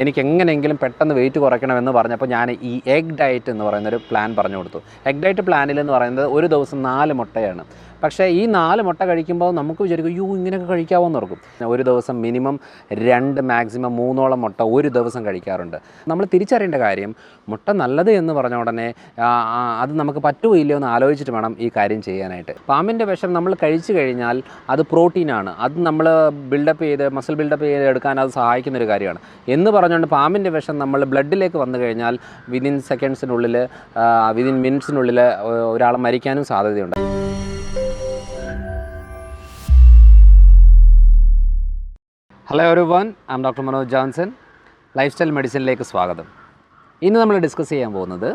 എനിക്ക് എങ്ങനെയെങ്കിലും പെട്ടെന്ന് വെയിറ്റ് കുറയ്ക്കണമെന്ന് പറഞ്ഞപ്പോൾ ഞാൻ ഈ എഗ് ഡയറ്റ് എന്ന് പറയുന്നൊരു പ്ലാൻ പറഞ്ഞു കൊടുത്തു. എഗ് ഡയറ്റ് പ്ലാനിലെന്ന് പറയുന്നത് ഒരു ദിവസം 4 മുട്ടയാണ്. പക്ഷേ ഈ 4 മുട്ട കഴിക്കുമ്പോൾ നമുക്ക് വിചാരിക്കും അയ്യോ ഇങ്ങനെയൊക്കെ കഴിക്കാമോ എന്ന് ഓർക്കും. ഒരു ദിവസം മിനിമം 2 മാക്സിമം 3ഓളം മുട്ട ഒരു ദിവസം കഴിക്കാറുണ്ട്. നമ്മൾ തിരിച്ചറിയേണ്ട കാര്യം മുട്ട നല്ലത് എന്ന് പറഞ്ഞ ഉടനെ അത് നമുക്ക് പറ്റുമോ ഇല്ലയോ എന്ന് ആലോചിച്ചിട്ട് വേണം ഈ കാര്യം ചെയ്യാനായിട്ട്. പാമ്പിൻ്റെ വിഷം നമ്മൾ കഴിച്ചു കഴിഞ്ഞാൽ അത് പ്രോട്ടീനാണ്, അത് നമ്മൾ മസിൽ ബിൽഡപ്പ് ചെയ്ത് എടുക്കാൻ അത് സഹായിക്കുന്നൊരു കാര്യമാണ് എന്ന് പറഞ്ഞുകൊണ്ട് പാമ്പിൻ്റെ വിഷം നമ്മൾ ബ്ലഡിലേക്ക് വന്നു കഴിഞ്ഞാൽ വിതിൻ സെക്കൻഡ്സിനുള്ളിൽ വിതിൻ മിനിറ്റ്സിനുള്ളിൽ ഒരാൾ മരിക്കാനും സാധ്യതയുണ്ട്. Hello everyone, I am doctor Manoj Johnson. Life style മെഡിസിനിലേക്ക് സ്വാഗതം. ഇന്ന് നമ്മൾ ഡിസ്കസ് ചെയ്യാൻ പോകുന്നത്,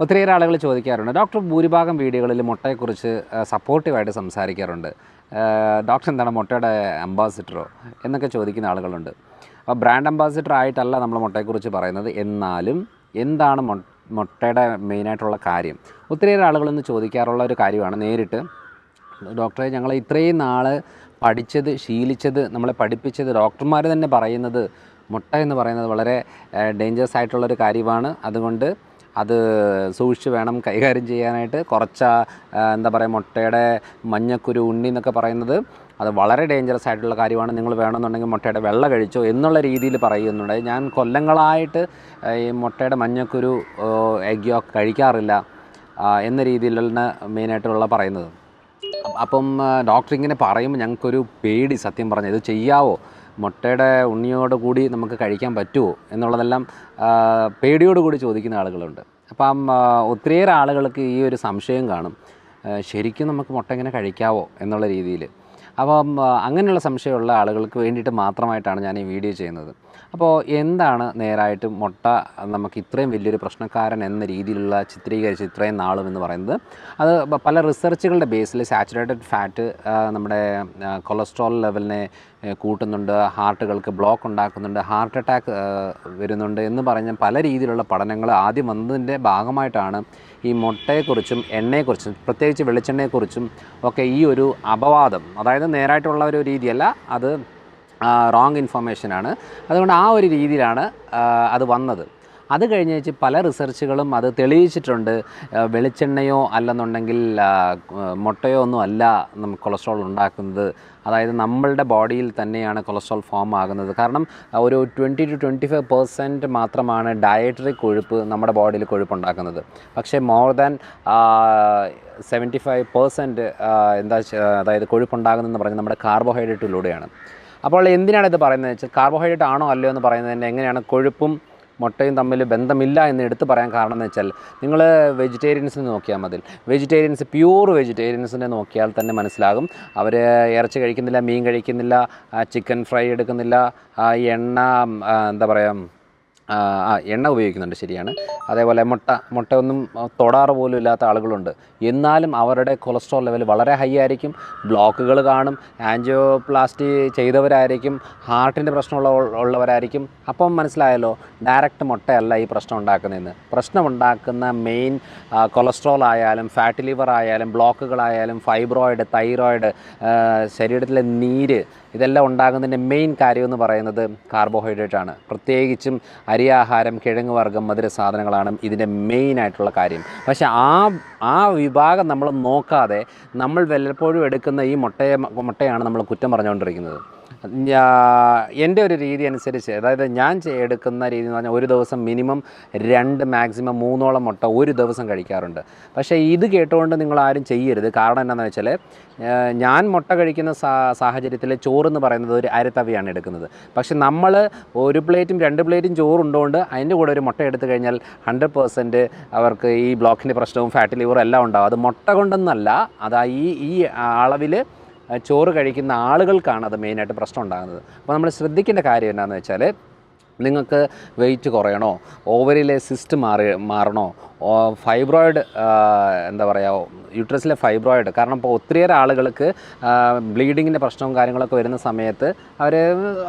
ഒത്തിരിയേറെ ആളുകൾ ചോദിക്കാറുണ്ട്, ഡോക്ടർ ഭൂരിഭാഗം വീഡിയോകളിൽ മുട്ടയെക്കുറിച്ച് സപ്പോർട്ടീവായിട്ട് സംസാരിക്കാറുണ്ട്, ഡോക്ടർ എന്താണ് മുട്ടയുടെ അംബാസിഡറോ എന്നൊക്കെ ചോദിക്കുന്ന ആളുകളുണ്ട്. അപ്പോൾ ബ്രാൻഡ് അംബാസിഡർ ആയിട്ടല്ല നമ്മൾ മുട്ടയെക്കുറിച്ച് പറയുന്നത്, എന്നാലും എന്താണ് മുട്ടയുടെ മെയിനായിട്ടുള്ള കാര്യം ഒത്തിരിയേറെ ആളുകളൊന്ന് ചോദിക്കാറുള്ള ഒരു കാര്യമാണ്. നേരിട്ട് ഡോക്ടറെ ഞങ്ങൾ ഇത്രയും നാൾ പഠിച്ചത് ശീലിച്ചത് നമ്മളെ പഠിപ്പിച്ചത് ഡോക്ടർമാർ തന്നെ പറയുന്നത് മുട്ട എന്ന് പറയുന്നത് വളരെ ഡേഞ്ചറസ് ആയിട്ടുള്ളൊരു കാര്യമാണ്, അതുകൊണ്ട് അത് സൂക്ഷിച്ച് വേണം കൈകാര്യം ചെയ്യാനായിട്ട്. എന്താ പറയുക, മുട്ടയുടെ മഞ്ഞക്കുരു ഉണ്ണി എന്നൊക്കെ പറയുന്നത് അത് വളരെ ഡേഞ്ചറസ് ആയിട്ടുള്ള കാര്യമാണ്, നിങ്ങൾ വേണമെന്നുണ്ടെങ്കിൽ മുട്ടയുടെ വെള്ള കഴിച്ചോ എന്നുള്ള രീതിയിൽ പറയുന്നുണ്ട്. ഞാൻ കൊല്ലങ്ങളായിട്ട് ഈ മുട്ടയുടെ മഞ്ഞക്കുരു എഗ് യോക്ക് കഴിക്കാറില്ല എന്ന രീതിയിലാണ് മെയിനായിട്ടുള്ള പറയുന്നത്. അപ്പം ഡോക്ടർ ഇങ്ങനെ പറയുമ്പോൾ ഞങ്ങൾക്കൊരു പേടി, സത്യം പറഞ്ഞാൽ ഇത് ചെയ്യാവോ, മുട്ടയുടെ ഉണ്ണിയോട് കൂടി നമുക്ക് കഴിക്കാൻ പറ്റുമോ എന്നുള്ളതെല്ലാം പേടിയോടുകൂടി ചോദിക്കുന്ന ആളുകളുണ്ട്. അപ്പം ഒത്തിരിയേറെ ആളുകൾക്ക് ഈ ഒരു സംശയം കാണും, ശരിക്കും നമുക്ക് മുട്ട ഇങ്ങനെ കഴിക്കാവോ എന്നുള്ള രീതിയിൽ. അപ്പം അങ്ങനെയുള്ള സംശയമുള്ള ആളുകൾക്ക് വേണ്ടിയിട്ട് മാത്രമായിട്ടാണ് ഞാൻ ഈ വീഡിയോ ചെയ്യുന്നത്. അപ്പോൾ എന്താണ് നേരായിട്ട് മുട്ട നമുക്ക് ഇത്രയും വലിയൊരു പ്രശ്നക്കാരൻ എന്ന രീതിയിലുള്ള ചിത്രീകരിച്ച് ഇത്രയും നാളും എന്ന് പറയുന്നത്, അത് പല റിസർച്ചുകളുടെ ബേസിൽ സാച്ചുറേറ്റഡ് ഫാറ്റ് നമ്മുടെ കൊളസ്ട്രോൾ ലെവലിനെ കൂട്ടുന്നുണ്ട്, ഹാർട്ടുകൾക്ക് ബ്ലോക്ക് ഉണ്ടാക്കുന്നുണ്ട്, ഹാർട്ട് അറ്റാക്ക് വരുന്നുണ്ട് എന്ന് പറഞ്ഞ പല രീതിയിലുള്ള പഠനങ്ങൾ ആദ്യം വന്നതിൻ്റെ ഭാഗമായിട്ടാണ് ഈ മുട്ടയെക്കുറിച്ചും എണ്ണയെക്കുറിച്ചും പ്രത്യേകിച്ച് വെളിച്ചെണ്ണയെക്കുറിച്ചും ഒക്കെ ഈ ഒരു അപവാദം, അതായത് നേരായിട്ടുള്ള ഒരു രീതിയല്ല, അത് റോങ് ഇൻഫർമേഷനാണ്, അതുകൊണ്ട് ആ ഒരു രീതിയിലാണ് അത് വന്നത്. അത് കഴിഞ്ഞ് വെച്ച് പല റിസർച്ചുകളും അത് തെളിയിച്ചിട്ടുണ്ട്, വെളിച്ചെണ്ണയോ അല്ലെന്നുണ്ടെങ്കിൽ മുട്ടയോ ഒന്നും അല്ല നമുക്ക് കൊളസ്ട്രോൾ ഉണ്ടാക്കുന്നത്, അതായത് നമ്മളുടെ ബോഡിയിൽ തന്നെയാണ് കൊളസ്ട്രോൾ ഫോം ആകുന്നത്. കാരണം ഒരു 20 to 25% മാത്രമാണ് ഡയറ്ററി കൊഴുപ്പ് നമ്മുടെ ബോഡിയിൽ കൊഴുപ്പുണ്ടാക്കുന്നത്. പക്ഷേ മോർ ദാൻ 75% അതായത് കൊഴുപ്പുണ്ടാകുന്നതെന്ന് പറഞ്ഞാൽ നമ്മുടെ കാർബോഹൈഡ്രേറ്റിലൂടെയാണ്. അപ്പോൾ എന്തിനാണ് ഇത് പറയുന്നത് വെച്ചാൽ, കാർബോഹൈഡ്രേറ്റ് ആണോ അല്ലയോ എന്ന് പറയുന്നതിന് എങ്ങനെയാണ് കൊഴുപ്പും മുട്ടയും തമ്മിൽ ബന്ധമില്ല എന്ന് എടുത്ത് പറയാൻ കാരണം എന്ന് വെച്ചാൽ, നിങ്ങൾ വെജിറ്റേറിയൻസിനെ നോക്കിയാൽ മതി. പ്യൂർ വെജിറ്റേറിയൻസിനെ നോക്കിയാൽ തന്നെ മനസ്സിലാകും, അവർ ഇറച്ചി കഴിക്കുന്നില്ല, മീൻ കഴിക്കുന്നില്ല, ചിക്കൻ ഫ്രൈ എടുക്കുന്നില്ല, എണ്ണ എന്താ പറയുക എണ്ണ ഉപയോഗിക്കുന്നുണ്ട്, ശരിയാണ്. അതേപോലെ മുട്ടയൊന്നും തൊടാറ് പോലും ഇല്ലാത്ത ആളുകളുണ്ട്, എന്നാലും അവരുടെ കൊളസ്ട്രോൾ ലെവൽ വളരെ ഹൈ ആയിരിക്കും, ബ്ലോക്കുകൾ കാണും, ആൻജിയോപ്ലാസ്റ്റി ചെയ്തവരായിരിക്കും, ഹാർട്ടിൻ്റെ പ്രശ്നമുള്ളവരായിരിക്കും. അപ്പം മനസ്സിലായല്ലോ, ഡയറക്റ്റ് മുട്ടയല്ല ഈ പ്രശ്നം ഉണ്ടാക്കുന്നതെന്ന്. പ്രശ്നമുണ്ടാക്കുന്ന മെയിൻ കൊളസ്ട്രോൾ ആയാലും ഫാറ്റി ലിവർ ആയാലും ബ്ലോക്കുകളായാലും ഫൈബ്രോയിഡ്, തൈറോയിഡ്, ശരീരത്തിലെ നീര്, ഇതെല്ലാം ഉണ്ടാകുന്നതിൻ്റെ മെയിൻ കാര്യമെന്ന് പറയുന്നത് കാർബോഹൈഡ്രേറ്റാണ്. പ്രത്യേകിച്ചും അരിയാഹാരം, കിഴങ്ങ് വർഗ്ഗം, മധുര സാധനങ്ങളാണ് ഇതിൻ്റെ മെയിനായിട്ടുള്ള കാര്യം. പക്ഷേ ആ വിഭാഗം നമ്മൾ നോക്കാതെ നമ്മൾ വല്ലപ്പോഴും എടുക്കുന്ന ഈ മുട്ടയാണ് നമ്മൾ കുറ്റം പറഞ്ഞുകൊണ്ടിരിക്കുന്നത്. എൻ്റെ ഒരു രീതി അനുസരിച്ച്, അതായത് ഞാൻ എടുക്കുന്ന രീതി എന്ന് പറഞ്ഞാൽ ഒരു ദിവസം മിനിമം 2 മാക്സിമം 3ഓളം മുട്ട ഒരു ദിവസം കഴിക്കാറുണ്ട്. പക്ഷേ ഇത് കേട്ടുകൊണ്ട് നിങ്ങൾ ആരും ചെയ്യരുത്. കാരണം എന്താണെന്ന് വെച്ചാൽ, ഞാൻ മുട്ട കഴിക്കുന്ന സാഹചര്യത്തിൽ ചോറെന്ന് പറയുന്നത് ഒരു അരത്തവിയാണ് എടുക്കുന്നത്. പക്ഷെ നമ്മൾ 1 പ്ലേറ്റും 2 പ്ലേറ്റും ചോറുണ്ടോണ്ട് അതിൻ്റെ കൂടെ ഒരു മുട്ട എടുത്തു കഴിഞ്ഞാൽ 100% അവർക്ക് ഈ ബ്ലോക്കിൻ്റെ പ്രശ്നവും ഫാറ്റി ലിവറും എല്ലാം ഉണ്ടാവും. അത് മുട്ട കൊണ്ടൊന്നല്ല, അതാ ഈ അളവിൽ ചോറ് കഴിക്കുന്ന ആളുകൾക്കാണ് അത് മെയിനായിട്ട് പ്രശ്നം ഉണ്ടാകുന്നത്. അപ്പോൾ നമ്മൾ ശ്രദ്ധിക്കേണ്ട കാര്യം എന്താണെന്ന് വെച്ചാൽ, നിങ്ങൾക്ക് വെയിറ്റ് കുറയണോ, ഓവറിയിലെ സിസ്റ്റ് മാറണോ, ഫൈബ്രോയിഡ് എന്താ പറയുക, യൂട്രസിലെ ഫൈബ്രോയിഡ്, കാരണം ഇപ്പോൾ ഒത്തിരിയേറെ ആളുകൾക്ക് ബ്ലീഡിങ്ങിൻ്റെ പ്രശ്നവും കാര്യങ്ങളൊക്കെ വരുന്ന സമയത്ത് അവർ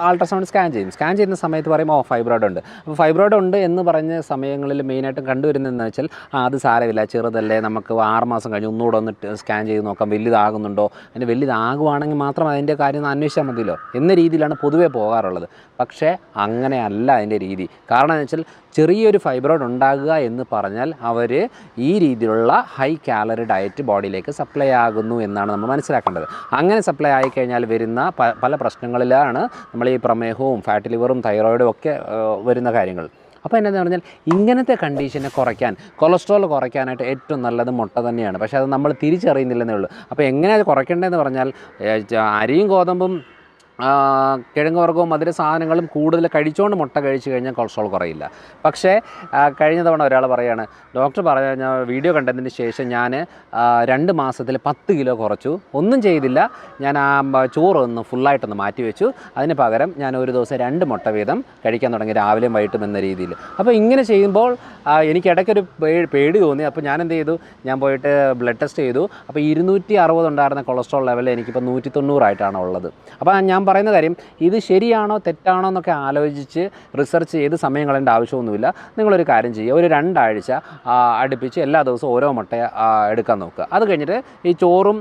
അൾട്രാസൗണ്ട് സ്കാൻ ചെയ്യുന്ന സമയത്ത് പറയുമ്പോൾ ഫൈബ്രോയിഡ് ഉണ്ട്. അപ്പോൾ ഫൈബ്രോയിഡ് ഉണ്ട് എന്ന് പറഞ്ഞ സമയങ്ങളിൽ മെയിനായിട്ടും കണ്ടുവരുന്നതെന്ന് വെച്ചാൽ, അത് സാരമില്ല, ചെറുതല്ലേ, നമുക്ക് 6 മാസം കഴിഞ്ഞ് ഒന്നുകൂടെ ഒന്ന് സ്കാൻ ചെയ്ത് നോക്കാം, വലുതാകുന്നുണ്ടോ, അതിന് വലുതാകുവാണെങ്കിൽ മാത്രം അതിൻ്റെ കാര്യം അന്വേഷിച്ചാൽ മതിയല്ലോ എന്ന രീതിയിലാണ് പൊതുവേ പോകാറുള്ളത്. പക്ഷേ അങ്ങനെയല്ല അല്ല അതിൻ്റെ രീതി. കാരണം എന്ന് വെച്ചാൽ ചെറിയൊരു ഫൈബ്രോയിഡ് ഉണ്ടാകുക എന്ന് പറഞ്ഞാൽ അവർ ഈ രീതിയിലുള്ള ഹൈ കാലറി ഡയറ്റ് ബോഡിയിലേക്ക് സപ്ലൈ ആകുന്നു എന്നാണ് നമ്മൾ മനസ്സിലാക്കേണ്ടത്. അങ്ങനെ സപ്ലൈ ആയിക്കഴിഞ്ഞാൽ വരുന്ന പല പ്രശ്നങ്ങളിലാണ് നമ്മൾ ഈ പ്രമേഹവും ഫാറ്റ് ലിവറും തൈറോയിഡും ഒക്കെ വരുന്ന കാര്യങ്ങൾ. അപ്പോൾ എന്താണെന്ന് പറഞ്ഞാൽ ഇങ്ങനത്തെ കണ്ടീഷനെ കുറയ്ക്കാൻ, കൊളസ്ട്രോൾ കുറയ്ക്കാനായിട്ട് ഏറ്റവും നല്ലത് മുട്ട തന്നെയാണ്. പക്ഷേ അത് നമ്മൾ തിരിച്ചറിയുന്നില്ലെന്നേ ഉള്ളൂ. അപ്പോൾ എങ്ങനെയാണ് കുറയ്ക്കേണ്ടതെന്ന് പറഞ്ഞാൽ അരിയും ഗോതമ്പും കിഴങ്ങ് വർഗ്ഗവും മധുര സാധനങ്ങളും കൂടുതൽ കഴിച്ചുകൊണ്ട് മുട്ട കഴിച്ചു കഴിഞ്ഞാൽ കൊളസ്ട്രോൾ കുറയില്ല. പക്ഷേ കഴിഞ്ഞ തവണ ഒരാൾ പറയുകയാണ്, ഡോക്ടർ പറഞ്ഞ വീഡിയോ കണ്ടതിന് ശേഷം ഞാൻ 2 മാസത്തിൽ 10 കിലോ കുറച്ചു, ഒന്നും ചെയ്തില്ല, ഞാൻ ആ ചോറൊന്ന് ഫുള്ളായിട്ടൊന്ന് മാറ്റി വെച്ചു, അതിന് പകരം ഞാൻ ഒരു ദിവസം 2 മുട്ട വീതം കഴിക്കാൻ തുടങ്ങി, രാവിലെയും വൈകിട്ടും എന്ന രീതിയിൽ. അപ്പോൾ ഇങ്ങനെ ചെയ്യുമ്പോൾ എനിക്ക് ഇടയ്ക്കൊരു പേടി തോന്നി. അപ്പോൾ ഞാൻ എന്ത് ചെയ്തു, ഞാൻ പോയിട്ട് ബ്ലഡ് ടെസ്റ്റ് ചെയ്തു. അപ്പോൾ 260 ഉണ്ടായിരുന്ന കൊളസ്ട്രോൾ ലെവൽ എനിക്കിപ്പോൾ 190 ആയിട്ടാണ് ഉള്ളത്. അപ്പോൾ ഞാൻ പറയുന്ന കാര്യം, ഇത് ശരിയാണോ തെറ്റാണോ എന്നൊക്കെ ആലോചിച്ച് റിസർച്ച് ചെയ്ത് സമയം കളയേണ്ട ആവശ്യമൊന്നുമില്ല. നിങ്ങളൊരു കാര്യം ചെയ്യുക, ഒരു 2 ആഴ്ച അടുപ്പിച്ച് എല്ലാ ദിവസവും ഓരോ മുട്ട എടുക്കാൻ നോക്കുക. അത് കഴിഞ്ഞിട്ട് ഈ ചോറും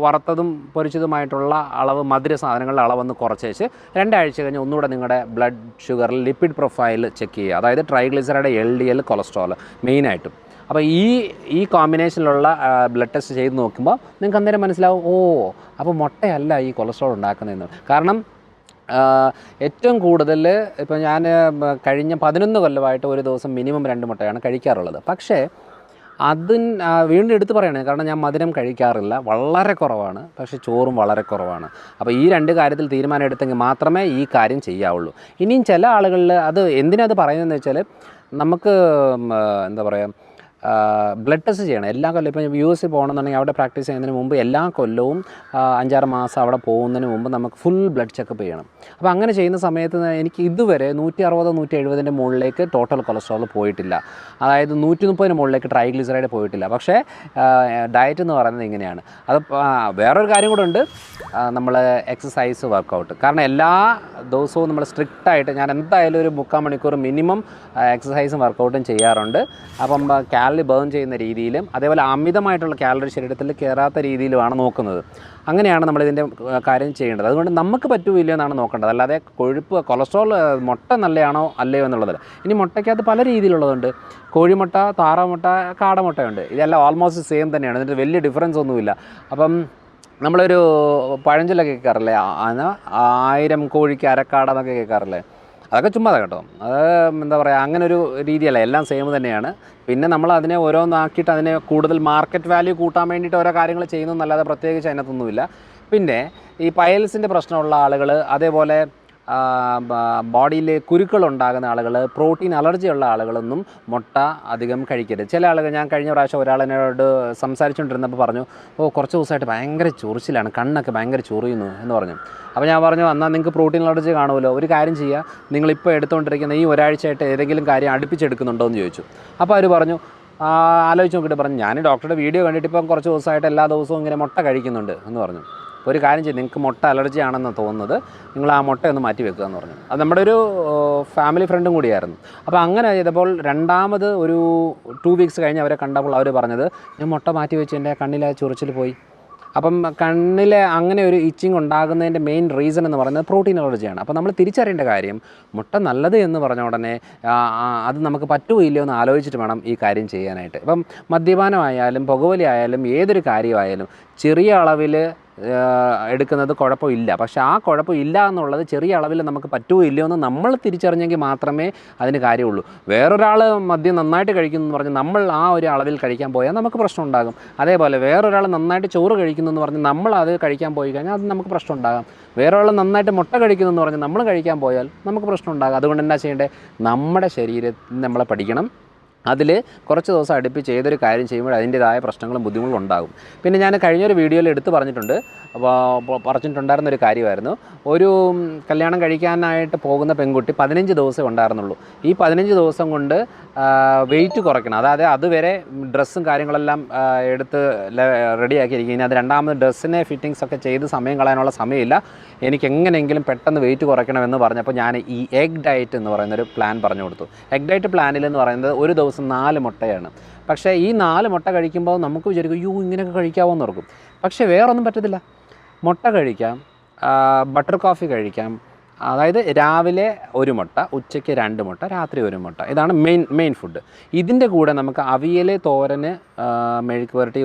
വറുത്തതും പൊരിച്ചതുമായിട്ടുള്ള അളവ്, മധുര സാധനങ്ങളുടെ അളവൊന്ന് കുറച്ചേച്ച് 2 ആഴ്ച കഴിഞ്ഞ് ഒന്നുകൂടെ നിങ്ങളുടെ ബ്ലഡ് ഷുഗറിൽ ലിപ്പിഡ് പ്രൊഫൈൽ ചെക്ക് ചെയ്യുക. അതായത് ട്രൈഗ്ലിസറൈഡ്, LDL, കൊളസ്ട്രോൾ മെയിനായിട്ടും. അപ്പോൾ ഈ കോമ്പിനേഷനിലുള്ള ബ്ലഡ് ടെസ്റ്റ് ചെയ്ത് നോക്കുമ്പോൾ നിങ്ങൾക്ക് അന്നേരം മനസ്സിലാവും, അപ്പോൾ മുട്ടയല്ല ഈ കൊളസ്ട്രോൾ ഉണ്ടാക്കുന്നതെന്ന്. കാരണം ഏറ്റവും കൂടുതൽ ഇപ്പോൾ ഞാൻ കഴിഞ്ഞ 11 കൊല്ലമായിട്ട് ഒരു ദിവസം മിനിമം 2 മുട്ടയാണ് കഴിക്കാറുള്ളത്. പക്ഷേ വീണ്ടും എടുത്ത് പറയുകയാണ്, കാരണം ഞാൻ മധുരം കഴിക്കാറില്ല, വളരെ കുറവാണ്. പക്ഷേ ചോറും വളരെ കുറവാണ്. അപ്പോൾ ഈ 2 കാര്യത്തിൽ തീരുമാനം എടുത്തെങ്കിൽ മാത്രമേ ഈ കാര്യം ചെയ്യാവുള്ളൂ. ഇനിയും ചില ആളുകളിൽ അത് എന്തിനത് പറയുന്നതെന്ന് വെച്ചാൽ, നമുക്ക് എന്താ പറയുക, ബ്ലഡ് ടെസ്റ്റ് ചെയ്യണം എല്ലാ കൊല്ലം. ഇപ്പോൾ US പോകണമെന്നുണ്ടെങ്കിൽ അവിടെ പ്രാക്ടീസ് ചെയ്യുന്നതിന് മുമ്പ് എല്ലാ കൊല്ലവും 5-6 മാസം അവിടെ പോകുന്നതിന് മുമ്പ് നമുക്ക് ഫുൾ ബ്ലഡ് ചെക്കപ്പ് ചെയ്യണം. അപ്പോൾ അങ്ങനെ ചെയ്യുന്ന സമയത്ത് എനിക്ക് ഇതുവരെ 160-170 മുകളിലേക്ക് ടോട്ടൽ കൊളസ്ട്രോൾ പോയിട്ടില്ല. അതായത് 130 മുകളിലേക്ക് ട്രൈഗ്ലിസറൈഡ് പോയിട്ടില്ല. പക്ഷേ ഡയറ്റ് എന്ന് പറയുന്നത് ഇങ്ങനെയാണ്. അത് വേറൊരു കാര്യം കൂടെ ഉണ്ട്, നമ്മൾ എക്സസൈസ്, വർക്കൗട്ട്. കാരണം എല്ലാ ദിവസവും നമ്മൾ സ്ട്രിക്റ്റായിട്ട്, ഞാൻ എന്തായാലും ഒരു 3/4 മണിക്കൂർ മിനിമം എക്സസൈസും വർക്കൗട്ടും ചെയ്യാറുണ്ട്. അപ്പം കാലറി ബേൺ ചെയ്യുന്ന രീതിയിലും അതേപോലെ അമിതമായിട്ടുള്ള കാലറി ശരീരത്തിൽ കയറാത്ത രീതിയിലുമാണ് നോക്കുന്നത്. അങ്ങനെയാണ് നമ്മളിതിൻ്റെ കാര്യം ചെയ്യേണ്ടത്. അതുകൊണ്ട് നമുക്ക് പറ്റുമില്ല എന്നാണ് നോക്കേണ്ടത്, അല്ലാതെ കൊഴുപ്പ്, കൊളസ്ട്രോൾ, മുട്ട നല്ലതാണോ അല്ലയോ എന്നുള്ളതല്ല. ഇനി മുട്ടയ്ക്കകത്ത് പല രീതിയിലുള്ളതുണ്ട്. കോഴിമുട്ട, താറാമുട്ട, കാടമുട്ടയുണ്ട്. ഇതെല്ലാം ഓൾമോസ്റ്റ് സെയിം തന്നെയാണ്, എന്നിട്ട് വലിയ ഡിഫറൻസ് ഒന്നുമില്ല. അപ്പം നമ്മളൊരു പഴഞ്ചൊല്ലൊക്കെ കേൾക്കാറില്ലേ, 1000 കോഴിക്ക് അരക്കാട എന്നൊക്കെ കേൾക്കാറില്ലേ, അതൊക്കെ ചുമ്മാതെ കേട്ടോ. അത് എന്താ പറയുക, അങ്ങനെ ഒരു രീതിയല്ല, എല്ലാം സെയിം തന്നെയാണ്. പിന്നെ നമ്മൾ അതിനെ ഓരോന്നാക്കിയിട്ട് അതിനെ കൂടുതൽ മാർക്കറ്റ് വാല്യൂ കൂട്ടാൻ വേണ്ടിയിട്ട് ഓരോ കാര്യങ്ങൾ ചെയ്യുന്നതെന്നല്ലാതെ പ്രത്യേകിച്ച് അതിനകത്തൊന്നുമില്ല. പിന്നെ ഈ പൈൽസിൻ്റെ പ്രശ്നമുള്ള ആളുകൾ, അതേപോലെ ബോഡിയിൽ കുരുക്കളുണ്ടാകുന്ന ആളുകൾ, പ്രോട്ടീൻ അലർജി ഉള്ള ആളുകളൊന്നും മുട്ട അധികം കഴിക്കരുത്. ചില ആളുകൾ, ഞാൻ കഴിഞ്ഞ പ്രാവശ്യം ഒരാളെന്നോട് സംസാരിച്ചുകൊണ്ടിരുന്നപ്പോൾ പറഞ്ഞു, കുറച്ച് ദിവസമായിട്ട് ഭയങ്കര ചൊറിച്ചിലാണ്, കണ്ണൊക്കെ ഭയങ്കര ചൊറിയുന്നു എന്ന് പറഞ്ഞു. അപ്പോൾ ഞാൻ പറഞ്ഞു, എന്നാൽ നിങ്ങൾക്ക് പ്രോട്ടീൻ അലർജി കാണുമല്ലോ, ഒരു കാര്യം ചെയ്യുക, നിങ്ങളിപ്പോൾ എടുത്തുകൊണ്ടിരിക്കുന്ന ഈ ഒരാഴ്ചയായിട്ട് ഏതെങ്കിലും കാര്യം അടുപ്പിച്ചെടുക്കുന്നുണ്ടോ എന്ന് ചോദിച്ചു. അപ്പോൾ അവർ പറഞ്ഞു, ആലോചിച്ച് നോക്കിയിട്ട് പറഞ്ഞു, ഞാൻ ഡോക്ടറുടെ വീഡിയോ കണ്ടിട്ട് ഇപ്പം കുറച്ച് ദിവസമായിട്ട് എല്ലാ ദിവസവും ഇങ്ങനെ മുട്ട കഴിക്കുന്നുണ്ട് എന്ന് പറഞ്ഞു. ഒരു കാര്യം ചെയ്യും, നിങ്ങൾക്ക് മുട്ട അലർജി ആണെന്ന് തോന്നുന്നത്, നിങ്ങൾ ആ മുട്ടയൊന്ന് മാറ്റി വെക്കുക എന്ന് പറഞ്ഞു. അത് നമ്മുടെ ഒരു ഫാമിലി ഫ്രണ്ടും കൂടിയായിരുന്നു. അപ്പോൾ അങ്ങനെ ചെയ്തപ്പോൾ രണ്ടാമത് ഒരു 2 വീക്സ് കഴിഞ്ഞ് അവരെ കണ്ടപ്പോൾ അവർ പറഞ്ഞത്, ഞാൻ മുട്ട മാറ്റി വെച്ച് എൻ്റെ കണ്ണിലെ ചൊറിച്ചിൽ പോയി. അപ്പം കണ്ണിലെ അങ്ങനെ ഒരു ഇച്ചിങ് ഉണ്ടാകുന്നതിൻ്റെ മെയിൻ റീസൺ എന്ന് പറയുന്നത് പ്രോട്ടീൻ അലർജിയാണ്. അപ്പോൾ നമ്മൾ തിരിച്ചറിയേണ്ട കാര്യം, മുട്ട നല്ലത് എന്ന് പറഞ്ഞ ഉടനെ അത് നമുക്ക് പറ്റുകയില്ലയോ എന്ന് ആലോചിച്ചിട്ട് വേണം ഈ കാര്യം ചെയ്യാനായിട്ട്. ഇപ്പം മദ്യപാനമായാലും പുകവലി ആയാലും ഏതൊരു കാര്യമായാലും ചെറിയ അളവിൽ എടുക്കുന്നത് കുഴപ്പമില്ല. പക്ഷേ ആ കുഴപ്പമില്ല എന്നുള്ളത് ചെറിയ അളവിൽ നമുക്ക് പറ്റുകയില്ലയോ എന്ന് നമ്മൾ തിരിച്ചറിഞ്ഞെങ്കിൽ മാത്രമേ അതിന് കാര്യമുള്ളൂ. വേറൊരാൾ മദ്യം നന്നായിട്ട് കഴിക്കുന്നു എന്ന് പറഞ്ഞ് നമ്മൾ ആ ഒരു അളവിൽ കഴിക്കാൻ പോയാൽ നമുക്ക് പ്രശ്നം ഉണ്ടാകും. അതേപോലെ വേറൊരാൾ നന്നായിട്ട് ചോറ് കഴിക്കുന്നു എന്ന് പറഞ്ഞ് നമ്മൾ അത് കഴിക്കാൻ പോയി കഴിഞ്ഞാൽ അത് നമുക്ക് പ്രശ്നം ഉണ്ടാകാം. വേറൊരാൾ നന്നായിട്ട് മുട്ട കഴിക്കുന്നു എന്ന് പറഞ്ഞ് നമ്മൾ കഴിക്കാൻ പോയാൽ നമുക്ക് പ്രശ്നം ഉണ്ടാകും. അതുകൊണ്ട് എന്താ ചെയ്യേണ്ടത്, നമ്മുടെ ശരീരത്തിൽ നമ്മളെ പഠിക്കണം. അതിൽ കുറച്ച് ദിവസം അടുപ്പിച്ച് ഏതൊരു കാര്യം ചെയ്യുമ്പോൾ അതിൻ്റേതായ പ്രശ്നങ്ങളും ബുദ്ധിമുട്ടും ഉണ്ടാകും. പിന്നെ ഞാൻ കഴിഞ്ഞൊരു വീഡിയോയിൽ എടുത്ത് പറഞ്ഞിട്ടുണ്ടായിരുന്നൊരു കാര്യമായിരുന്നു, ഒരു കല്യാണം കഴിക്കാനായിട്ട് പോകുന്ന പെൺകുട്ടി 15 ദിവസം ഉണ്ടായിരുന്നുള്ളൂ. ഈ 15 ദിവസം കൊണ്ട് വെയിറ്റ് കുറയ്ക്കണം. അതായത് അതുവരെ ഡ്രസ്സും കാര്യങ്ങളെല്ലാം എടുത്ത് റെഡിയാക്കിയിരിക്കും. ഇനി അത് രണ്ടാമത് ഡ്രസ്സിനെ ഫിറ്റിങ്സ് ഒക്കെ ചെയ്ത് സമയം കളയാനുള്ള സമയമില്ല, എനിക്ക് എങ്ങനെയെങ്കിലും പെട്ടെന്ന് വെയിറ്റ് കുറയ്ക്കണമെന്ന് പറഞ്ഞപ്പോൾ ഞാൻ ഈ എഗ് ഡയറ്റ് എന്ന് പറയുന്നൊരു പ്ലാൻ പറഞ്ഞു കൊടുത്തു. എഗ് ഡയറ്റ് പ്ലാനിൽ എന്ന് പറയുന്നത് ഒരു ദിവസം 4 മുട്ടയാണ്. പക്ഷേ ഈ 4 മുട്ട കഴിക്കുമ്പോൾ നമുക്ക് വിചാരിക്കും, ഇങ്ങനെയൊക്കെ കഴിക്കാമോ എന്ന് ഓർക്കും. പക്ഷേ വേറൊന്നും പറ്റത്തില്ല. മുട്ട കഴിക്കാം, ബട്ടർ കോഫി കഴിക്കാം, അതായത് രാവിലെ ഒരു മുട്ട, ഉച്ചയ്ക്ക് 2 മുട്ട, രാത്രി 1 മുട്ട. ഇതാണ് മെയിൻ ഫുഡ്. ഇതിൻ്റെ കൂടെ നമുക്ക് അവിയൽ, തോരന്, മെഴുക്ക് പുരട്ടി,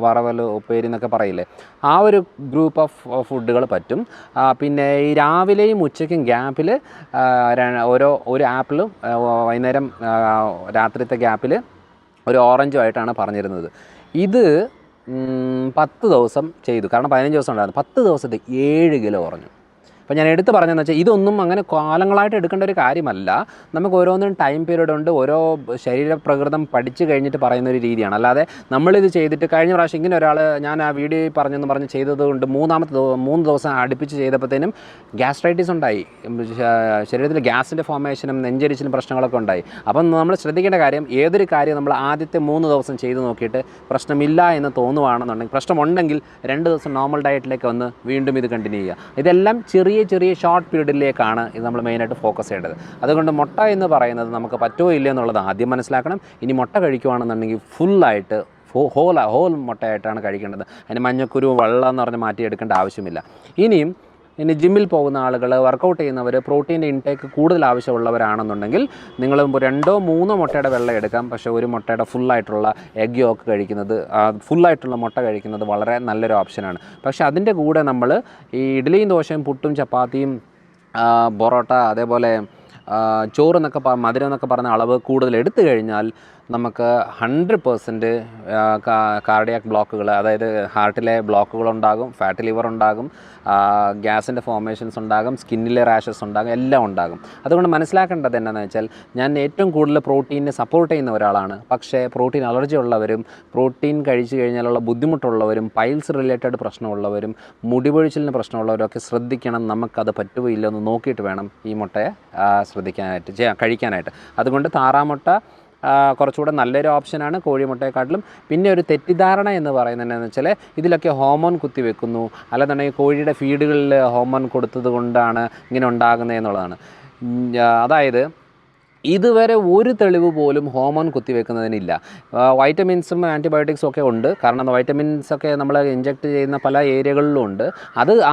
വറവൽ, ഉപ്പേരി എന്നൊക്കെ പറയില്ലേ, ആ ഒരു ഗ്രൂപ്പ് ഓഫ് ഫുഡുകൾ പറ്റും. പിന്നെ ഈ രാവിലെയും ഉച്ചയ്ക്കും ഗ്യാപ്പിൽ ഒരു ആപ്പിളും വൈകുന്നേരം രാത്രിത്തെ ഗ്യാപ്പിൽ ഒരു ഓറഞ്ചുമായിട്ടാണ് പറഞ്ഞിരുന്നത്. ഇത് 10 ദിവസം ചെയ്തു. കാരണം 15 ദിവസം ഉണ്ടായിരുന്നു. 10 ദിവസത്തിൽ 7 കിലോ കുറഞ്ഞു. അപ്പോൾ ഞാൻ എടുത്ത് പറഞ്ഞതെന്ന് വെച്ചാൽ ഇതൊന്നും അങ്ങനെ കാലങ്ങളായിട്ട് എടുക്കേണ്ട ഒരു കാര്യമല്ല. നമുക്ക് ഓരോന്നിനും ടൈം പീരീഡ് ഉണ്ട്. ഓരോ ശരീരപ്രകൃതം പഠിച്ചു കഴിഞ്ഞിട്ട് പറയുന്നൊരു രീതിയാണ്. അല്ലാതെ നമ്മളിത് ചെയ്തിട്ട് കഴിഞ്ഞ പ്രാവശ്യം ഇങ്ങനെ ഒരാൾ ഞാൻ ആ വീഡിയോ പറഞ്ഞെന്ന് പറഞ്ഞ് ചെയ്തതുകൊണ്ട് 3 ദിവസം അടുപ്പിച്ച് ചെയ്തപ്പോഴത്തേനും ഗ്യാസ്ട്രൈറ്റിസ് ഉണ്ടായി. ശരീരത്തിൽ ഗ്യാസിൻ്റെ ഫോർമേഷനും നെഞ്ചരിച്ചിലും പ്രശ്നങ്ങളൊക്കെ ഉണ്ടായി. അപ്പം നമ്മൾ ശ്രദ്ധിക്കേണ്ട കാര്യം, ഏതൊരു കാര്യം നമ്മൾ ആദ്യത്തെ 3 ദിവസം ചെയ്ത് നോക്കിയിട്ട് പ്രശ്നമില്ല എന്ന് തോന്നുവാണെന്നുണ്ടെങ്കിൽ, പ്രശ്നമുണ്ടെങ്കിൽ 2 ദിവസം നോർമൽ ഡയറ്റിലേക്ക് വന്ന് വീണ്ടും ഇത് കണ്ടിന്യൂ ചെയ്യുക. ഇതെല്ലാം ചെറിയ ഷോർട്ട് പീരീഡിലേക്കാണ് ഇത് നമ്മൾ മെയിനായിട്ട് ഫോക്കസ് ചെയ്യേണ്ടത്. അതുകൊണ്ട് മുട്ട എന്ന് പറയുന്നത് നമുക്ക് പറ്റുമോ ഇല്ല എന്നുള്ളത് ആദ്യം മനസ്സിലാക്കണം. ഇനി മുട്ട കഴിക്കുകയാണെന്നുണ്ടെങ്കിൽ ഫുള്ളായിട്ട് ഹോൾ മുട്ടയായിട്ടാണ് കഴിക്കേണ്ടത്. അതിന് മഞ്ഞക്കുരു, വെള്ളം എന്ന് പറഞ്ഞ് മാറ്റിയെടുക്കേണ്ട ആവശ്യമില്ല. ഇനി ജിമ്മിൽ പോകുന്ന ആളുകൾ, വർക്കൗട്ട് ചെയ്യുന്നവർ, പ്രോട്ടീൻ്റെ ഇൻടേക്ക് കൂടുതൽ ആവശ്യമുള്ളവരാണെന്നുണ്ടെങ്കിൽ നിങ്ങൾ 2-3 മുട്ടയുടെ വെള്ളം എടുക്കാം. പക്ഷേ ഒരു മുട്ടയുടെ ഫുള്ളായിട്ടുള്ള എഗ് യോക്ക് കഴിക്കുന്നത്, ഫുള്ളായിട്ടുള്ള മുട്ട കഴിക്കുന്നത് വളരെ നല്ലൊരു ഓപ്ഷനാണ്. പക്ഷേ അതിൻ്റെ കൂടെ നമ്മൾ ഈ ഇഡ്ഡലിയും ദോശയും പുട്ടും ചപ്പാത്തിയും പൊറോട്ട, അതേപോലെ ചോറ് എന്നൊക്കെ മധുരം എന്നൊക്കെ പറഞ്ഞ അളവ് കൂടുതൽ എടുത്തു കഴിഞ്ഞാൽ നമുക്ക് 100% കാർഡിയാക് ബ്ലോക്കുകൾ, അതായത് ഹാർട്ടിലെ ബ്ലോക്കുകളുണ്ടാകും, ഫാറ്റ് ലിവർ ഉണ്ടാകും, ഗ്യാസിൻ്റെ ഫോർമേഷൻസ് ഉണ്ടാകും, സ്കിന്നിലെ റാഷസ് ഉണ്ടാകും, എല്ലാം ഉണ്ടാകും. അതുകൊണ്ട് മനസ്സിലാക്കേണ്ടത് എന്താണെന്ന് വെച്ചാൽ, ഞാൻ ഏറ്റവും കൂടുതൽ പ്രോട്ടീനെ സപ്പോർട്ട് ചെയ്യുന്ന ഒരാളാണ്. പക്ഷേ പ്രോട്ടീൻ അലർജി ഉള്ളവരും, പ്രോട്ടീൻ കഴിച്ചു കഴിഞ്ഞാലുള്ള ബുദ്ധിമുട്ടുള്ളവരും, പൈൽസ് റിലേറ്റഡ് പ്രശ്നമുള്ളവരും, മുടിപൊഴിച്ചിലിന് പ്രശ്നമുള്ളവരൊക്കെ ശ്രദ്ധിക്കണം. നമുക്കത് പറ്റുമോ ഇല്ല എന്ന് നോക്കിയിട്ട് വേണം ഈ മുട്ടയെ കഴിക്കാനായിട്ട്. അതുകൊണ്ട് താറാമുട്ട കുറച്ചുകൂടെ നല്ലൊരു ഓപ്ഷനാണ് കോഴിമുട്ടയെക്കാട്ടിലും. പിന്നെ ഒരു തെറ്റിദ്ധാരണ എന്ന് പറയുന്നത് എന്താണെന്ന് വെച്ചാൽ, ഇതിലൊക്കെ ഹോർമോൺ കുത്തിവെക്കുന്നു, അല്ലെന്നുണ്ടെങ്കിൽ കോഴിയുടെ ഫീഡുകളിൽ ഹോർമോൺ കൊടുത്തത് കൊണ്ടാണ് ഇങ്ങനെ ഉണ്ടാകുന്നത് എന്നുള്ളതാണ്. അതായത് ഇതുവരെ ഒരു തെളിവ് പോലും ഹോർമോൺ കുത്തിവെക്കുന്നതിനില്ല. വൈറ്റമിൻസും ആൻറ്റിബയോട്ടിക്സും ഒക്കെ ഉണ്ട്. കാരണം വൈറ്റമിൻസൊക്കെ നമ്മൾ ഇഞ്ചെക്ട് ചെയ്യുന്ന പല ഏരിയകളിലും ഉണ്ട്.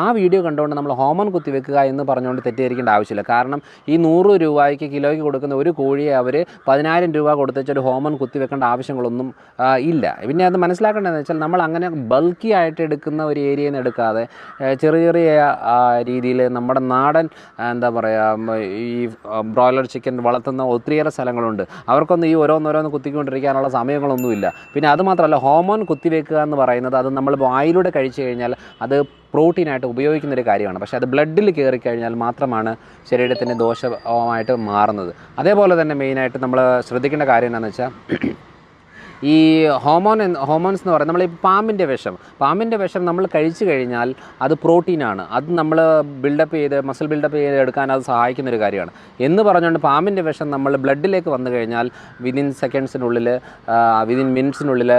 ആ വീഡിയോ കണ്ടുകൊണ്ട് നമ്മൾ ഹോർമോൺ കുത്തിവെക്കുക എന്ന് പറഞ്ഞുകൊണ്ട് തെറ്റിദ്ധരിക്കേണ്ട ആവശ്യമില്ല. കാരണം ഈ 100 രൂപയ്ക്ക് കിലോയ്ക്ക് കൊടുക്കുന്ന ഒരു കോഴിയെ അവർ 10,000 രൂപ കൊടുത്തിട്ടൊരു ഹോർമോൺ കുത്തിവെക്കേണ്ട ആവശ്യങ്ങളൊന്നും ഇല്ല. പിന്നെ അത് മനസ്സിലാക്കേണ്ടതെന്ന് വെച്ചാൽ, നമ്മൾ അങ്ങനെ ബൾക്കി ആയിട്ട് എടുക്കുന്ന ഒരു ഏരിയയിൽ നിന്ന് എടുക്കാതെ ചെറിയ രീതിയിൽ നമ്മുടെ നാടൻ എന്താ പറയുക, ഈ ബ്രോയിലർ ചിക്കൻ വളർത്തുന്ന ഒത്തിരിയേറെ സ്ഥലങ്ങളുണ്ട്. അവർക്കൊന്നും ഈ ഓരോന്നോരോന്ന് കുത്തിക്കൊണ്ടിരിക്കാനുള്ള സമയങ്ങളൊന്നുമില്ല. പിന്നെ അതുമാത്രമല്ല, ഹോർമോൺ കുത്തിവെക്കുക എന്ന് പറയുന്നത് അത് നമ്മൾ വായിലൂടെ കഴിച്ചു കഴിഞ്ഞാൽ അത് പ്രോട്ടീനായിട്ട് ഉപയോഗിക്കുന്നൊരു കാര്യമാണ്. പക്ഷേ അത് ബ്ലഡിൽ കയറിക്കഴിഞ്ഞാൽ മാത്രമാണ് ശരീരത്തിന് ദോഷമായിട്ട് മാറുന്നത്. അതേപോലെ തന്നെ മെയിനായിട്ട് നമ്മൾ ശ്രദ്ധിക്കേണ്ട കാര്യം എന്താണെന്ന് വെച്ചാൽ, ഈ ഹോർമോൺസ് എന്ന് പറയുന്നത്, നമ്മൾ ഈ പാമ്പിൻ്റെ വിഷം നമ്മൾ കഴിച്ചു കഴിഞ്ഞാൽ അത് പ്രോട്ടീനാണ്. അത് നമ്മൾ മസിൽ ബിൽഡപ്പ് ചെയ്ത് എടുക്കാൻ അത് സഹായിക്കുന്നൊരു കാര്യമാണ് എന്ന് പറഞ്ഞുകൊണ്ട് പാമ്പിൻ്റെ വിഷം നമ്മൾ ബ്ലഡിലേക്ക് വന്നു കഴിഞ്ഞാൽ വിതിൻ മിനിറ്റ്സിനുള്ളിൽ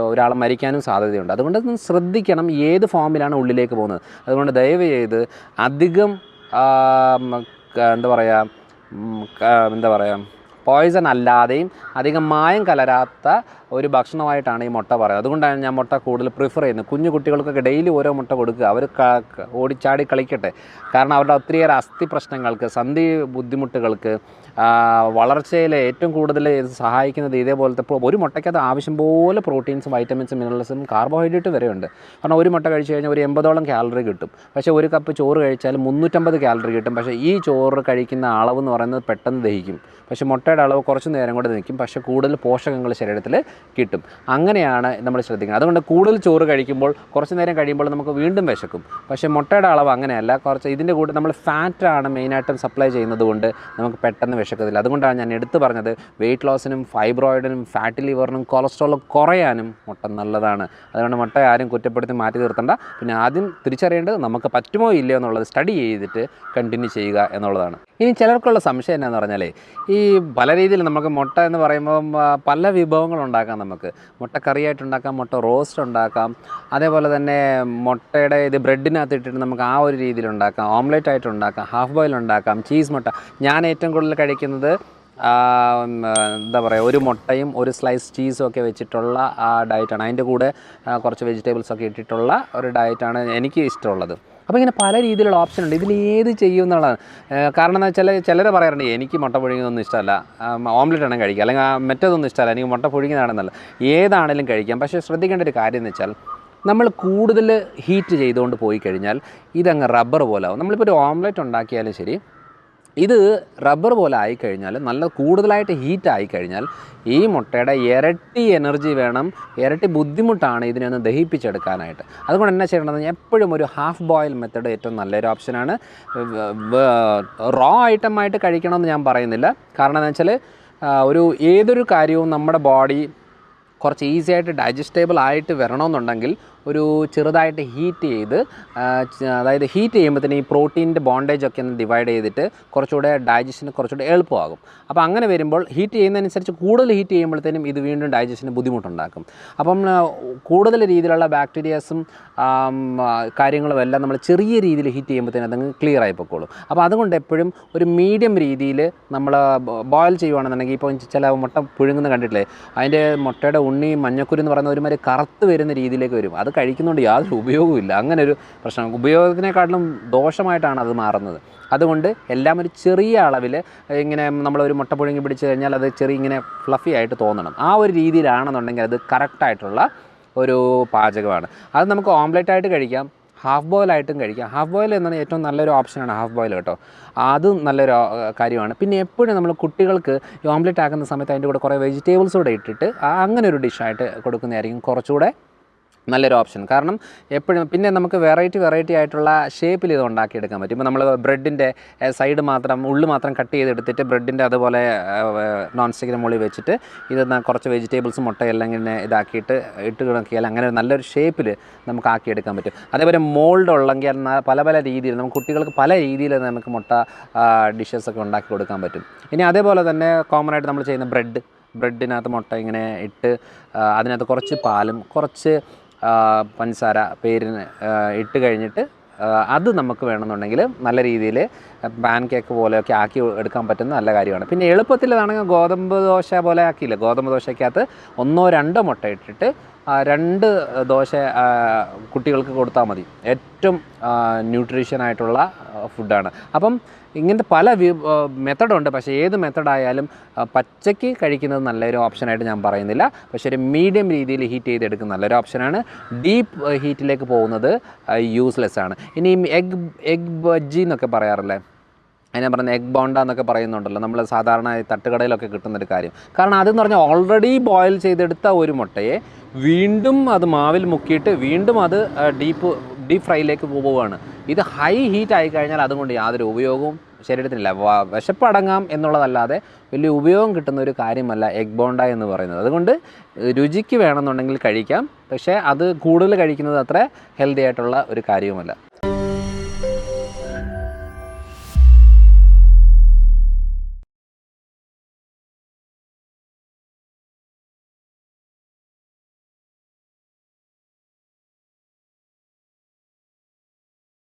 ഒരാൾ മരിക്കാനും സാധ്യതയുണ്ട്. അതുകൊണ്ട് ശ്രദ്ധിക്കണം ഏത് ഫോമിലാണ് ഉള്ളിലേക്ക് പോകുന്നത്. അതുകൊണ്ട് ദയവ് ചെയ്ത് അധികം എന്താ പറയുക പോയ്സൺ അല്ലാതെയും അധികം മായം കലരാത്ത ഒരു ഭക്ഷണമായിട്ടാണ് ഈ മുട്ട പറയുന്നത്. അതുകൊണ്ടാണ് ഞാൻ മുട്ട കൂടുതൽ പ്രിഫർ ചെയ്യുന്നത്. കുഞ്ഞു കുട്ടികൾക്കൊക്കെ ഡെയിലി ഓരോ മുട്ട കൊടുക്കുക. അവർ ഓടിച്ചാടി കളിക്കട്ടെ. കാരണം അവരുടെ ഒത്തിരിയേറെ അസ്ഥി പ്രശ്നങ്ങൾക്ക്, സന്ധി ബുദ്ധിമുട്ടുകൾക്ക്, വളർച്ചയിൽ ഏറ്റവും കൂടുതൽ ഇത് സഹായിക്കുന്നത് ഇതേപോലത്തെ ഒരു മുട്ടയ്ക്കകത്ത് ആവശ്യം പോലെ പ്രോട്ടീൻസും വൈറ്റമിൻസും മിനറൽസും കാർബോഹൈഡ്രേറ്റ് വരെ ഉണ്ട്. കാരണം ഒരു മുട്ട കഴിച്ച് കഴിഞ്ഞാൽ ഒരു 80ഓളം കാലറി കിട്ടും. പക്ഷേ ഒരു കപ്പ് ചോറ് കഴിച്ചാൽ 350 കാലറി കിട്ടും. പക്ഷേ ഈ ചോറ് കഴിക്കുന്ന അളവ് എന്ന് പറയുന്നത് പെട്ടെന്ന് ദഹിക്കും. പക്ഷേ മുട്ടയുടെ അളവ് കുറച്ച് നേരം കൂടെ നിൽക്കും. പക്ഷേ കൂടുതൽ പോഷകങ്ങൾ ശരീരത്തിൽ കിട്ടും. അങ്ങനെയാണ് നമ്മൾ ശ്രദ്ധിക്കുന്നത്. അതുകൊണ്ട് കൂടുതൽ ചോറ് കഴിക്കുമ്പോൾ കുറച്ച് നേരം കഴിയുമ്പോൾ നമുക്ക് വീണ്ടും വിശക്കും. പക്ഷേ മുട്ടയുടെ അളവ് അങ്ങനെയല്ല. കുറച്ച് ഇതിൻ്റെ കൂടെ നമ്മൾ ഫാറ്റാണ് മെയിനായിട്ടും സപ്ലൈ ചെയ്യുന്നത് കൊണ്ട് നമുക്ക് പെട്ടെന്ന് വിശക്കത്തില്ല. അതുകൊണ്ടാണ് ഞാൻ എടുത്തു പറഞ്ഞത്, വെയിറ്റ് ലോസിനും ഫൈബ്രോയിഡിനും ഫാറ്റ് ലിവറിനും കൊളസ്ട്രോളും കുറയാനും മുട്ട നല്ലതാണ്. അതുകൊണ്ട് മുട്ട ആരും കുറ്റപ്പെടുത്തി മാറ്റി നിർത്തണ്ട. പിന്നെ ആദ്യം തിരിച്ചറിയേണ്ടത് നമുക്ക് പറ്റുമോ ഇല്ലയോ എന്നുള്ളത് സ്റ്റഡി ചെയ്തിട്ട് കണ്ടിന്യൂ ചെയ്യുക എന്നുള്ളതാണ്. ഇനി ചിലർക്കുള്ള സംശയം എന്താണെന്ന് പറഞ്ഞാൽ, ഈ പല രീതിയിൽ നമുക്ക് മുട്ട എന്ന് പറയുമ്പം പല വിഭവങ്ങളുണ്ടാക്കാം. നമുക്ക് മുട്ട കറിയായിട്ടുണ്ടാക്കാം, മുട്ട റോസ്റ്റ് ഉണ്ടാക്കാം, അതേപോലെ തന്നെ മുട്ടയുടെ ഇത് ബ്രെഡിനകത്ത് ഇട്ടിട്ട് നമുക്ക് ആ ഒരു രീതിയിലുണ്ടാക്കാം, ഓംലെറ്റ് ആയിട്ടുണ്ടാക്കാം, ഹാഫ് ബോയിൽ ഉണ്ടാക്കാം, ചീസ് മുട്ട. ഞാൻ ഏറ്റവും കൂടുതൽ കഴിക്കുന്നത് എന്താ പറയുക, ഒരു മുട്ടയും ഒരു സ്ലൈസ് ചീസും ഒക്കെ വെച്ചിട്ടുള്ള ആ ഡയറ്റാണ്. അതിൻ്റെ കൂടെ കുറച്ച് വെജിറ്റബിൾസൊക്കെ ഇട്ടിട്ടുള്ള ഒരു ഡയറ്റാണ് എനിക്ക് ഇഷ്ടമുള്ളത്. അപ്പോൾ ഇങ്ങനെ പല രീതിയിലുള്ള ഓപ്ഷൻ ഉണ്ട്. ഇതിൽ ഏത് ചെയ്യും എന്നുള്ളതാണ്. കാരണം എന്താ വെച്ചാൽ ചിലർ പറയാറുണ്ട് എനിക്ക് മുട്ട പുഴുങ്ങിയതൊന്നും ഇഷ്ടമല്ല, ഓംലെറ്റ് ആണെങ്കിൽ കഴിക്കുക, അല്ലെങ്കിൽ മറ്റേതൊന്നും ഇഷ്ടമല്ല, എനിക്ക് മുട്ട പുഴുങ്ങിയതാണെന്നല്ല. ഏതാണെങ്കിലും കഴിക്കാം. പക്ഷേ ശ്രദ്ധിക്കേണ്ട ഒരു കാര്യം എന്ന് വെച്ചാൽ നമ്മൾ കൂടുതൽ ഹീറ്റ് ചെയ്തുകൊണ്ട് പോയി കഴിഞ്ഞാൽ ഇതങ്ങ് റബ്ബർ പോലെ ആവും. നമ്മളിപ്പോൾ ഒരു ഓംലെറ്റ് ഉണ്ടാക്കിയാലും ശരി, ഇത് റബ്ബർ പോലെ ആയിക്കഴിഞ്ഞാൽ, നല്ല കൂടുതലായിട്ട് ഹീറ്റ് ആയിക്കഴിഞ്ഞാൽ ഈ മുട്ടയുടെ ഇരട്ടി എനർജി വേണം, ഇരട്ടി ബുദ്ധിമുട്ടാണ് ഇതിനെ ഒന്ന് ദഹിപ്പിച്ചെടുക്കാനായിട്ട്. അതുകൊണ്ട് എന്നാ ചെയ്യേണ്ടതെന്ന് എപ്പോഴും ഒരു ഹാഫ് ബോയിൽ മെത്തേഡ് ഏറ്റവും നല്ലൊരു ഓപ്ഷനാണ്. റോ ഐറ്റമായിട്ട് കഴിക്കണമെന്ന് ഞാൻ പറയുന്നില്ല. കാരണം എന്താ വെച്ചാൽ ഏതൊരു കാര്യവും നമ്മുടെ ബോഡി കുറച്ച് ഈസി ആയിട്ട് ഡൈജസ്റ്റബിൾ ആയിട്ട് വരണമെന്നുണ്ടെങ്കിൽ ഒരു ചെറുതായിട്ട് ഹീറ്റ് ചെയ്ത്, അതായത് ഹീറ്റ് ചെയ്യുമ്പോഴത്തേന് ഈ പ്രോട്ടീൻ്റെ ബോണ്ടേജൊക്കെ ഒന്ന് ഡിവൈഡ് ചെയ്തിട്ട് കുറച്ചുകൂടെ ഡൈജഷന് കുറച്ചുകൂടെ എളുപ്പമാകും. അപ്പോൾ അങ്ങനെ വരുമ്പോൾ ഹീറ്റ് ചെയ്യുന്നതനുസരിച്ച് കൂടുതൽ ഹീറ്റ് ചെയ്യുമ്പോഴത്തേനും ഇത് വീണ്ടും ഡൈജഷന് ബുദ്ധിമുട്ടുണ്ടാക്കും. അപ്പം കൂടുതൽ രീതിയിലുള്ള ബാക്ടീരിയാസും കാര്യങ്ങളും എല്ലാം നമ്മൾ ചെറിയ രീതിയിൽ ഹീറ്റ് ചെയ്യുമ്പോഴത്തേനും അതങ്ങ് ക്ലിയർ ആയി പൊക്കോളും. അപ്പോൾ അതുകൊണ്ട് എപ്പോഴും ഒരു മീഡിയം രീതിയിൽ നമ്മൾ ബോയിൽ ചെയ്യുകയാണെന്നുണ്ടെങ്കിൽ, ഇപ്പോൾ ചില മുട്ട പുഴുങ്ങുന്ന കണ്ടിട്ടില്ലേ, അതിൻ്റെ മുട്ടയുടെ ഉണ്ണി മഞ്ഞക്കുരു എന്ന് പറയുന്ന ഒരുമാതിരി കറുത്ത് വരുന്ന രീതിയിലേക്ക് വരും. അത് കഴിക്കുന്നതുകൊണ്ട് യാതൊരു ഉപയോഗമില്ല. അങ്ങനെ ഒരു പ്രശ്നം, ഉപയോഗത്തിനെക്കാട്ടിലും ദോഷമായിട്ടാണ് അത് മാറുന്നത്. അതുകൊണ്ട് എല്ലാം ഒരു ചെറിയ അളവിൽ ഇങ്ങനെ നമ്മളൊരു മുട്ട പുഴുങ്ങി പിടിച്ച് കഴിഞ്ഞാൽ അത് ഇങ്ങനെ ഫ്ലഫി ആയിട്ട് തോന്നണം. ആ ഒരു രീതിയിലാണെന്നുണ്ടെങ്കിൽ അത് കറക്റ്റായിട്ടുള്ള ഒരു പാചകമാണ്. അത് നമുക്ക് ഓംലെറ്റായിട്ട് കഴിക്കാം, ഹാഫ് ബോയിലായിട്ടും കഴിക്കാം. ഹാഫ് ബോയിൽ എന്നാണ് ഏറ്റവും നല്ലൊരു ഓപ്ഷനാണ് ഹാഫ് ബോയിൽ കേട്ടോ. അതും നല്ലൊരു കാര്യമാണ്. പിന്നെ എപ്പോഴും നമ്മൾ കുട്ടികൾക്ക് ഈ ഓംലെറ്റ് ആക്കുന്ന സമയത്ത് അതിൻ്റെ കൂടെ കുറേ വെജിറ്റബിൾസ് കൂടെ ഇട്ടിട്ട് അങ്ങനെ ഒരു ഡിഷായിട്ട് കൊടുക്കുന്നതായിരിക്കും കുറച്ചുകൂടെ നല്ലൊരു ഓപ്ഷൻ. കാരണം എപ്പോഴും പിന്നെ നമുക്ക് വെറൈറ്റി ആയിട്ടുള്ള ഷേപ്പിൽ ഇത് ഉണ്ടാക്കിയെടുക്കാൻ പറ്റും. ഇപ്പോൾ നമ്മൾ ബ്രെഡിൻ്റെ സൈഡ് മാത്രം, ഉള്ളു മാത്രം കട്ട് ചെയ്തെടുത്തിട്ട് ബ്രെഡിൻ്റെ അതുപോലെ നോൺ സ്റ്റിക്കിൻ്റെ മുകളിൽ വെച്ചിട്ട് ഇത് കുറച്ച് വെജിറ്റബിൾസ് മുട്ടയെല്ലാം ഇങ്ങനെ ഇതാക്കിയിട്ട് ഇട്ട് കിടക്കിയാൽ അങ്ങനെ നല്ലൊരു ഷേപ്പിൽ നമുക്ക് ആക്കിയെടുക്കാൻ പറ്റും. അതേപോലെ മോൾഡ് ഉള്ളെങ്കിൽ പല രീതിയിൽ നമുക്ക് കുട്ടികൾക്ക് പല രീതിയിൽ നമുക്ക് മുട്ട ഡിഷസൊക്കെ ഉണ്ടാക്കി കൊടുക്കാൻ പറ്റും. ഇനി അതേപോലെ തന്നെ കോമൺ ആയിട്ട് നമ്മൾ ചെയ്യുന്ന ബ്രെഡിനകത്ത് മുട്ട ഇങ്ങനെ ഇട്ട് അതിനകത്ത് കുറച്ച് പാലും കുറച്ച് പഞ്ചസാര പേരിന് ഇട്ട് കഴിഞ്ഞിട്ട് അത് നമുക്ക് വേണമെന്നുണ്ടെങ്കിൽ നല്ല രീതിയിൽ പാൻ കേക്ക് പോലെയൊക്കെ ആക്കി എടുക്കാൻ പറ്റുന്ന നല്ല കാര്യമാണ്. പിന്നെ എളുപ്പത്തിൽ അതാണെങ്കിൽ ഗോതമ്പ് ദോശ പോലെ ആക്കിയില്ല, ഗോതമ്പ് ദോശയ്ക്കകത്ത് 1-2 മുട്ട ഇട്ടിട്ട് 2 ദോശ കുട്ടികൾക്ക് കൊടുത്താൽ മതി. ഏറ്റവും ന്യൂട്രീഷ്യനായിട്ടുള്ള ഫുഡാണ്. അപ്പം ഇങ്ങനത്തെ പല മെത്തഡുണ്ട്. പക്ഷേ ഏത് മെത്തഡായാലും പച്ചയ്ക്ക് കഴിക്കുന്നത് നല്ലൊരു ഓപ്ഷനായിട്ട് ഞാൻ പറയുന്നില്ല. പക്ഷേ ഒരു മീഡിയം രീതിയിൽ ഹീറ്റ് ചെയ്തെടുക്കുന്ന നല്ലൊരു ഓപ്ഷനാണ്. ഡീപ്പ് ഹീറ്റിലേക്ക് പോകുന്നത് യൂസ്ലെസ് ആണ്. ഇനി എഗ് ബജ്ജി എന്നൊക്കെ പറയാറില്ലേ, അതിനെ പറയുന്നത് എഗ് ബോണ്ട എന്നൊക്കെ പറയുന്നുണ്ടല്ലോ, നമ്മൾ സാധാരണ തട്ടുകടയിലൊക്കെ കിട്ടുന്നൊരു കാര്യം. കാരണം അതെന്ന് പറഞ്ഞാൽ ഓൾറെഡി ബോയിൽ ചെയ്തെടുത്ത ഒരു മുട്ടയെ വീണ്ടും അത് മാവിൽ മുക്കിയിട്ട് വീണ്ടും അത് ഡീപ്പ് ഫ്രൈയിലേക്ക് പോവുകയാണ്. ഇത് ഹൈ ഹീറ്റ് ആയി കഴിഞ്ഞാൽ അതുകൊണ്ട് യാതൊരു ഉപയോഗവും ശരീരത്തിനില്ല. വിശപ്പടങ്ങാം എന്നുള്ളതല്ലാതെ വലിയ ഉപയോഗം കിട്ടുന്ന ഒരു കാര്യമല്ല എഗ് ബോണ്ട എന്ന് പറയുന്നത്. അതുകൊണ്ട് രുചിക്ക് വേണമെന്നുണ്ടെങ്കിൽ കഴിക്കാം, പക്ഷേ അത് കൂടുതൽ കഴിക്കുന്നത് അത്ര ഹെൽത്തി ആയിട്ടുള്ള ഒരു കാര്യവുമല്ല.